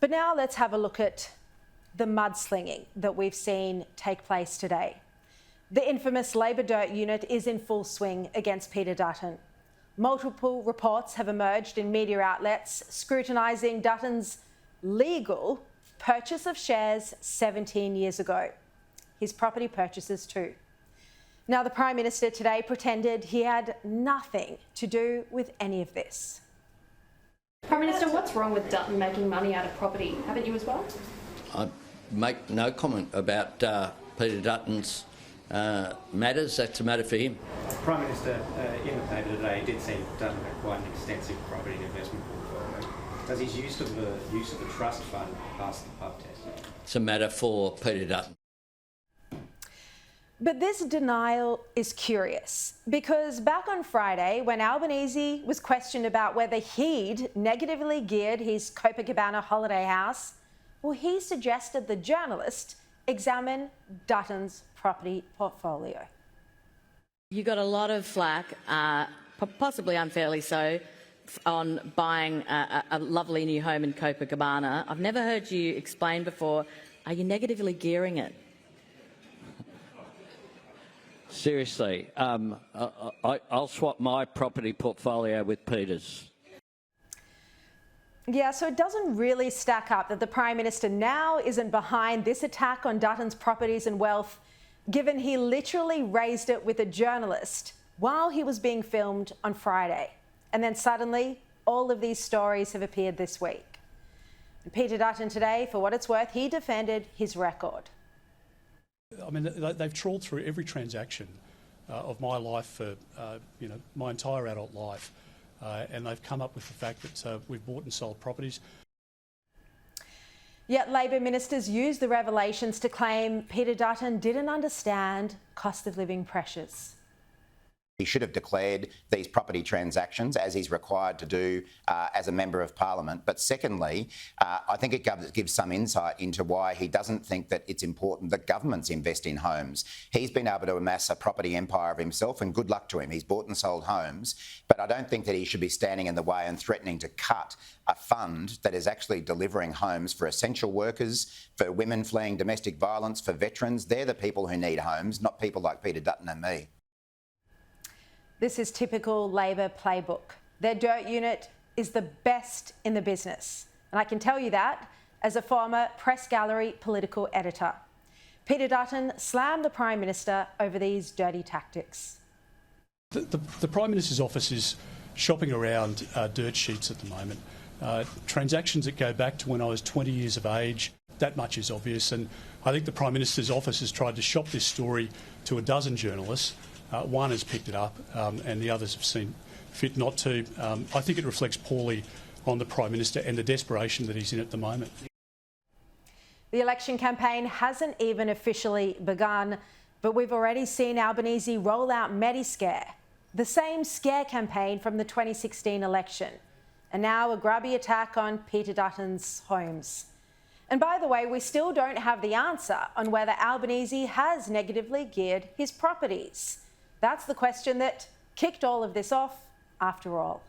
But now let's have a look at the mudslinging that we've seen take place today. The infamous Labor Dirt unit is in full swing against Peter Dutton. Multiple reports have emerged in media outlets scrutinising Dutton's legal purchase of shares 17 years ago. His property purchases too. Now, the Prime Minister today pretended he had nothing to do with any of this. Prime Minister, what's wrong with Dutton making money out of property? Haven't you as well? I make no comment about Peter Dutton's matters. That's a matter for him. Prime Minister, in the paper today, did seem Dutton had quite an extensive property and investment portfolio. Does his use of the trust fund pass the pub test? It's a matter for Peter Dutton. But this denial is curious because back on Friday, when Albanese was questioned about whether he'd negatively geared his Copacabana holiday house, well, he suggested the journalist examine Dutton's property portfolio. You got a lot of flack, possibly unfairly so, on buying a lovely new home in Copacabana. I've never heard you explain before, are you negatively gearing it? Seriously, I'll swap my property portfolio with Peter's. Yeah, so it doesn't really stack up that the Prime Minister now isn't behind this attack on Dutton's properties and wealth, given he literally raised it with a journalist while he was being filmed on Friday. And then suddenly, all of these stories have appeared this week. And Peter Dutton today, for what it's worth, he defended his record. I mean, they've trawled through every transaction of my life for, my entire adult life, and they've come up with the fact that we've bought and sold properties. Yet Labor ministers used the revelations to claim Peter Dutton didn't understand cost of living pressures. He should have declared these property transactions as he's required to do as a Member of Parliament. But secondly, I think it gives some insight into why he doesn't think that it's important that governments invest in homes. He's been able to amass a property empire of himself, and good luck to him. He's bought and sold homes. But I don't think that he should be standing in the way and threatening to cut a fund that is actually delivering homes for essential workers, for women fleeing domestic violence, for veterans. They're the people who need homes, not people like Peter Dutton and me. This is typical Labor playbook. Their dirt unit is the best in the business. And I can tell you that as a former Press Gallery political editor. Peter Dutton slammed the Prime Minister over these dirty tactics. The Prime Minister's office is shopping around dirt sheets at the moment. Transactions that go back to when I was 20 years of age, that much is obvious. And I think the Prime Minister's office has tried to shop this story to a dozen journalists. One has picked it up and the others have seen fit not to. I think it reflects poorly on the Prime Minister and the desperation that he's in at the moment. The election campaign hasn't even officially begun, but we've already seen Albanese roll out Mediscare, the same scare campaign from the 2016 election, and now a grubby attack on Peter Dutton's homes. And by the way, we still don't have the answer on whether Albanese has negatively geared his properties. That's the question that kicked all of this off, after all.